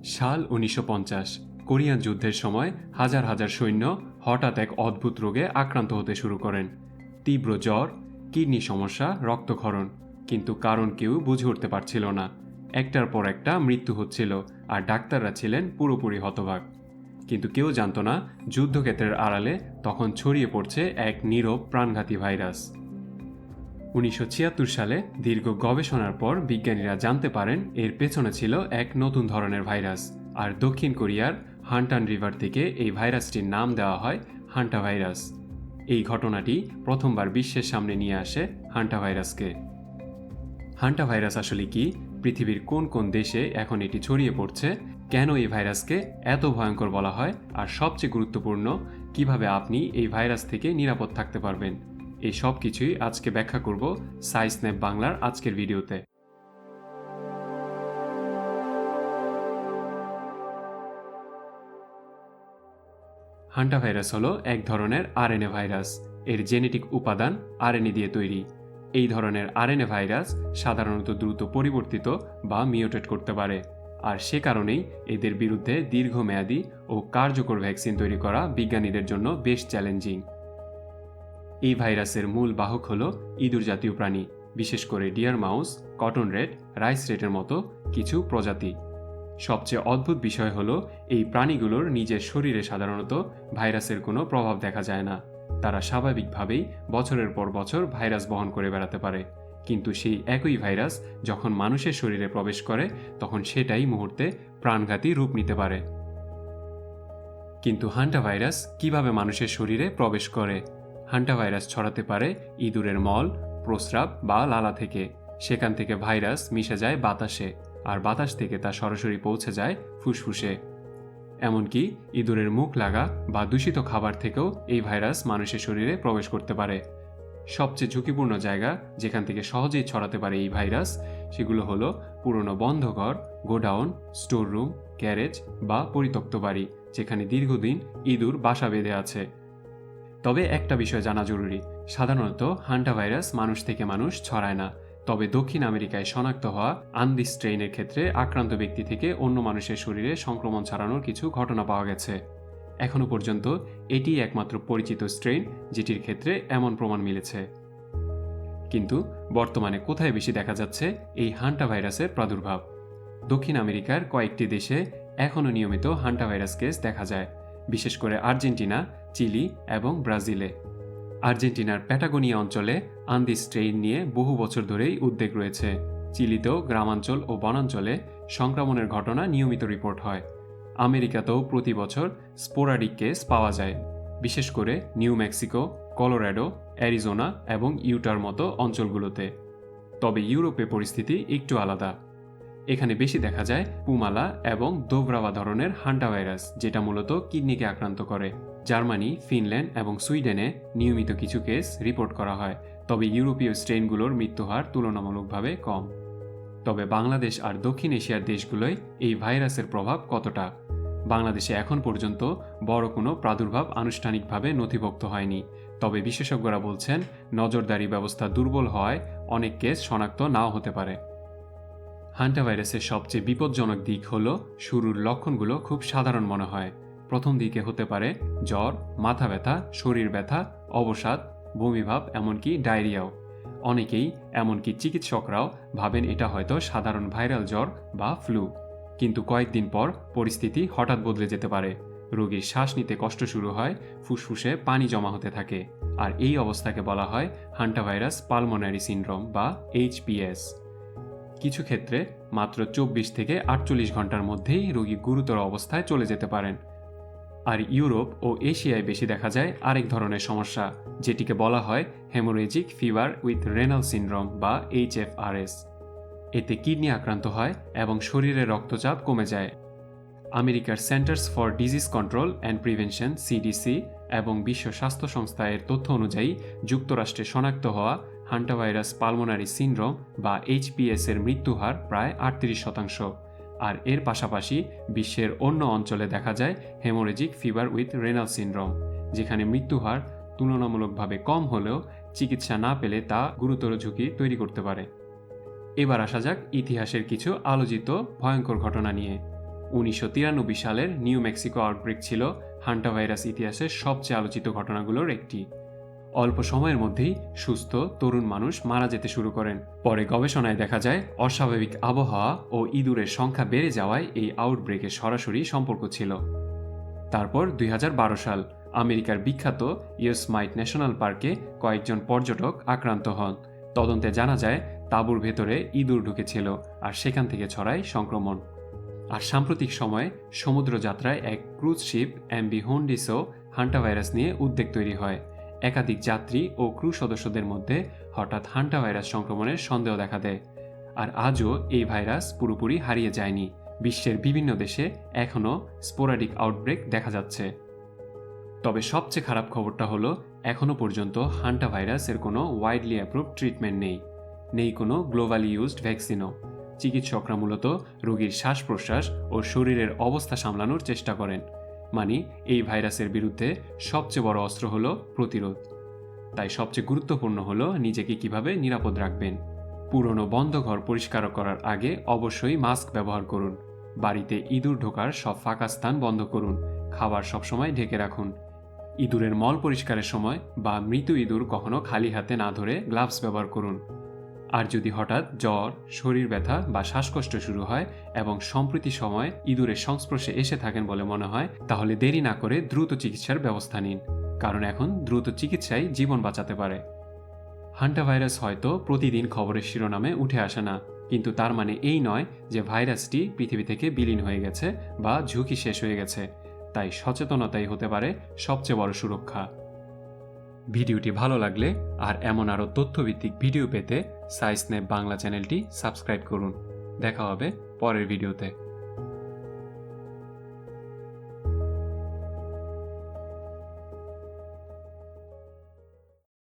সাল ১৯৫০। কোরিয়ান যুদ্ধের সময় হাজার হাজার সৈন্য হঠাৎ এক অদ্ভুত রোগে আক্রান্ত হতে শুরু করেন। তীব্র জ্বর, কিডনি সমস্যা, রক্তক্ষরণ, কিন্তু কারণ কেউ বুঝে উঠতে পারছিল না। একটার পর একটা মৃত্যু হচ্ছিল, আর ডাক্তাররা ছিলেন পুরোপুরি হতবাক। কিন্তু কেউ জানত না যুদ্ধক্ষেত্রের আড়ালে তখন ছড়িয়ে পড়ছে এক নীরব প্রাণঘাতী ভাইরাস। ১৯৭৬ সালে দীর্ঘ গবেষণার পর বিজ্ঞানীরা জানতে পারেন এর পেছনে ছিল এক নতুন ধরনের ভাইরাস, আর দক্ষিণ কোরিয়ার হান্টান রিভার থেকে এই ভাইরাসটির নাম দেওয়া হয় হান্টা ভাইরাস। এই ঘটনাটি প্রথমবার বিশ্বের সামনে নিয়ে আসে হান্টা ভাইরাসকে। হান্টা ভাইরাস আসলে কি, পৃথিবীর কোন কোন দেশে এখন এটি ছড়িয়ে পড়ছে, কেন এই ভাইরাসকে এত ভয়ঙ্কর বলা হয়, আর সবচেয়ে গুরুত্বপূর্ণ, কিভাবে আপনি এই ভাইরাস থেকে নিরাপদ থাকতে পারবেন, এই সব কিছুই আজকে ব্যাখ্যা করব সায়েন্সনেপ বাংলার আজকের ভিডিওতে। হান্টা ভাইরাস হলো এক ধরনের আরএনএ ভাইরাস। এর জেনেটিক উপাদান আরএনএ দিয়ে তৈরি। এই ধরনের আরএনএ ভাইরাস সাধারণত দ্রুত পরিবর্তিত বা মিউটেট করতে পারে, আর সে কারণেই এদের বিরুদ্ধে দীর্ঘমেয়াদী ও কার্যকর ভ্যাকসিন তৈরি করা বিজ্ঞানীদের জন্য বেশ চ্যালেঞ্জিং। এই ভাইরাসের মূল বাহক হল ইঁদুর জাতীয় প্রাণী, বিশেষ করে deer mouse, cotton rat, rice রেটের মতো কিছু প্রজাতি। সবচেয়ে অদ্ভুত বিষয় হলো এই প্রাণীগুলোর নিজের শরীরে সাধারণত ভাইরাসের কোনো প্রভাব দেখা যায় না। তারা স্বাভাবিকভাবেই বছরের পর বছর ভাইরাস বহন করে বেড়াতে পারে, কিন্তু সেই একই ভাইরাস যখন মানুষের শরীরে প্রবেশ করে তখন সেটাই মুহূর্তে প্রাণঘাতী রূপ নিতে পারে। কিন্তু হান্টা ভাইরাস কিভাবে মানুষের শরীরে প্রবেশ করে? হান্টা ভাইরাস ছড়াতে পারে ইঁদুরের মল, প্রস্রাব বা লালা থেকে। সেখান থেকে ভাইরাস মিশে যায় বাতাসে, আর বাতাস থেকে তা সরাসরি পৌঁছে যায় ফুসফুসে। এমনকি ইঁদুরের মুখ লাগা বা দূষিত খাবার থেকেও এই ভাইরাস মানুষের শরীরে প্রবেশ করতে পারে। সবচেয়ে ঝুঁকিপূর্ণ জায়গা যেখান থেকে সহজেই ছড়াতে পারে এই ভাইরাস, সেগুলো হলো পুরনো বন্ধ ঘর, গোডাউন, স্টোর রুম, গ্যারেজ বা পরিত্যক্ত বাড়ি, যেখানে দীর্ঘদিন ইঁদুর বাসা বেঁধে আছে। তবে একটা বিষয় জানা জরুরি, সাধারণত হান্টা ভাইরাস মানুষ থেকে মানুষ ছড়ায় না। তবে দক্ষিণ আমেরিকায় শনাক্ত হওয়া আনদিস স্ট্রেইনের ক্ষেত্রে আক্রান্ত ব্যক্তি থেকে অন্য মানুষের শরীরে সংক্রমণ ছড়ানোর কিছু ঘটনা পাওয়া গেছে। এখনও পর্যন্ত এটিই একমাত্র পরিচিত স্ট্রেইন যেটির ক্ষেত্রে এমন প্রমাণ মিলেছে। কিন্তু বর্তমানে কোথায় বেশি দেখা যাচ্ছে এই হান্টা ভাইরাসের প্রাদুর্ভাব? দক্ষিণ আমেরিকার কয়েকটি দেশে এখনও নিয়মিত হান্টা ভাইরাস কেস দেখা যায়, বিশেষ করে আর্জেন্টিনা, চিলি এবং ব্রাজিলে। আর্জেন্টিনার প্যাটাগোনিয়া অঞ্চলে আন্দিস স্ট্রেইন নিয়ে বহু বছর ধরেই উদ্বেগ রয়েছে। চিলিতেও গ্রামাঞ্চল ও বনাঞ্চলে সংক্রমণের ঘটনা নিয়মিত রিপোর্ট হয়। আমেরিকাতেও প্রতি বছর স্পোরাডিক কেস পাওয়া যায়, বিশেষ করে নিউ মেক্সিকো, কলোরাডো, অ্যারিজোনা এবং ইউটার মতো অঞ্চলগুলোতে। তবে ইউরোপে পরিস্থিতি একটু আলাদা। এখানে বেশি দেখা যায় পুমালা এবং দোভরাওয়া ধরনের হান্টা ভাইরাস, যেটা মূলত কিডনিকে আক্রান্ত করে। জার্মানি, ফিনল্যান্ড এবং সুইডেনে নিয়মিত কিছু কেস রিপোর্ট করা হয়, তবে ইউরোপীয় স্ট্রেইনগুলোর মৃত্যুহার তুলনামূলকভাবে কম। তবে বাংলাদেশ আর দক্ষিণ এশিয়ার দেশগুলোয় এই ভাইরাসের প্রভাব কতটা? বাংলাদেশে এখন পর্যন্ত বড় কোনো প্রাদুর্ভাব আনুষ্ঠানিকভাবে নথিভুক্ত হয়নি, তবে বিশেষজ্ঞরা বলছেন নজরদারি ব্যবস্থা দুর্বল হওয়ায় অনেক কেস শনাক্ত নাও হতে পারে। হান্টা ভাইরাসের সবচেয়ে বিপজ্জনক দিক হল শুরুর লক্ষণগুলো খুব সাধারণ মনে হয়। প্রথম দিকে হতে পারে জ্বর, মাথা ব্যথা, শরীর ব্যথা, অবসাদ, বমিভাব, এমনকি ডায়রিয়াও। অনেকেই, এমনকি চিকিৎসকরাও ভাবেন এটা হয়তো সাধারণ ভাইরাল জ্বর বা ফ্লু। কিন্তু কয়েকদিন পর পরিস্থিতি হঠাৎ বদলে যেতে পারে। রোগীর শ্বাস নিতে কষ্ট শুরু হয়, ফুসফুসে পানি জমা হতে থাকে, আর এই অবস্থাকে বলা হয় হান্টা ভাইরাস পালমোনারি সিনড্রোম বা HPS। কিছু ক্ষেত্রে মাত্র 24 থেকে 48 ঘন্টার মধ্যেই রোগী গুরুতর অবস্থায় চলে যেতে পারেন। আর ইউরোপ ও এশিয়ায় বেশি দেখা যায় আরেক ধরনের সমস্যা, যেটিকে বলা হয় haemorrhagic fever with renal syndrome বা HFRS। এতে কিডনি আক্রান্ত হয় এবং শরীরে রক্তচাপ কমে যায়। আমেরিকার centers for disease control and prevention CDC এবং বিশ্ব স্বাস্থ্য সংস্থা এর তথ্য অনুযায়ী যুক্তরাষ্ট্রে শনাক্ত হওয়া হান্টা ভাইরাস পালমোনারি সিনড্রোম বা HPS এর মৃত্যুহার প্রায় 38%। আর এর পাশাপাশি বিশ্বের অন্য অঞ্চলে দেখা যায় haemorrhagic fever with renal syndrome, যেখানে মৃত্যুহার তুলনামূলকভাবে কম হলেও চিকিৎসা না পেলে তা গুরুতর ঝুঁকি তৈরি করতে পারে। এবার আসা যাক ইতিহাসের কিছু আলোচিত ভয়ঙ্কর ঘটনা নিয়ে। 1993 সালের নিউ মেক্সিকো আউটব্রেক ছিল হান্টা ভাইরাস ইতিহাসের সবচেয়ে আলোচিত ঘটনাগুলোর একটি। অল্প সময়ের মধ্যেই সুস্থ তরুণ মানুষ মারা যেতে শুরু করেন। পরে গবেষণায় দেখা যায় অস্বাভাবিক আবহাওয়া ও ইঁদুরের সংখ্যা বেড়ে যাওয়ায় এই আউটব্রেকের সরাসরি সম্পর্ক ছিল। তারপর 2012 সাল আমেরিকার বিখ্যাত ইয়োসমাইট ন্যাশনাল পার্কে কয়েকজন পর্যটক আক্রান্ত হন। তদন্তে জানা যায় তাঁবুর ভেতরে ইঁদুর ঢুকেছিল আর সেখান থেকে ছড়ায় সংক্রমণ। আর সাম্প্রতিক সময়ে সমুদ্র যাত্রায় এক ক্রুজ শিপ এমভি হোন্ডিসও হান্টা ভাইরাস নিয়ে উদ্বেগ তৈরি হয়। একাধিক যাত্রী ও ক্রু সদস্যদের মধ্যে হঠাৎ হান্টা ভাইরাস সংক্রমণের সন্দেহ দেখা দেয়। আর আজও এই ভাইরাস পুরোপুরি হারিয়ে যায়নি। বিশ্বের বিভিন্ন দেশে এখনও স্পোরাডিক আউটব্রেক দেখা যাচ্ছে। তবে সবচেয়ে খারাপ খবরটা হলো এখনও পর্যন্ত হান্টা ভাইরাসের কোনো ওয়াইডলি অ্যাপ্রুভড ট্রিটমেন্ট নেই কোনো গ্লোবালি ইউজড ভ্যাকসিনও। চিকিৎসকরা মূলত রোগীর শ্বাস প্রশ্বাস ও শরীরের অবস্থা সামলানোর চেষ্টা করেন। মানে এই ভাইরাসের বিরুদ্ধে সবচেয়ে বড় অস্ত্র হলো প্রতিরোধ। তাই সবচেয়ে গুরুত্বপূর্ণ হলো নিজেকে কিভাবে নিরাপদ রাখবেন। পুরনো বন্ধ ঘর পরিষ্কার করার আগে অবশ্যই মাস্ক ব্যবহার করুন। বাড়িতে ইঁদুর ঢোকার সব ফাঁকা স্থান বন্ধ করুন। খাবার সবসময় ঢেকে রাখুন। ইঁদুরের মল পরিষ্কারের সময় বা মৃত ইঁদুর কখনো খালি হাতে না ধরে গ্লাভস ব্যবহার করুন। আর যদি হঠাৎ জ্বর, শরীর ব্যথা বা শ্বাসকষ্ট শুরু হয় এবং সম্প্রতি সময় ইঁদুরের সংস্পর্শে এসে থাকেন বলে মনে হয়, তাহলে দেরি না করে দ্রুত চিকিৎসার ব্যবস্থা নিন, কারণ এখন দ্রুত চিকিৎসাই জীবন বাঁচাতে পারে। হান্টা ভাইরাস হয়তো প্রতিদিন খবরের শিরোনামে উঠে আসে না, কিন্তু তার মানে এই নয় যে ভাইরাসটি পৃথিবী থেকে বিলীন হয়ে গেছে বা ঝুঁকি শেষ হয়ে গেছে। তাই সচেতনতাই হতে পারে সবচেয়ে বড় সুরক্ষা। ভিডিওটি ভালো লাগলে আর এমন আরও তথ্যভিত্তিক ভিডিও পেতে সায়েন্সনেপ বাংলা চ্যানেলটি সাবস্ক্রাইব করুন। দেখা হবে পরের ভিডিওতে।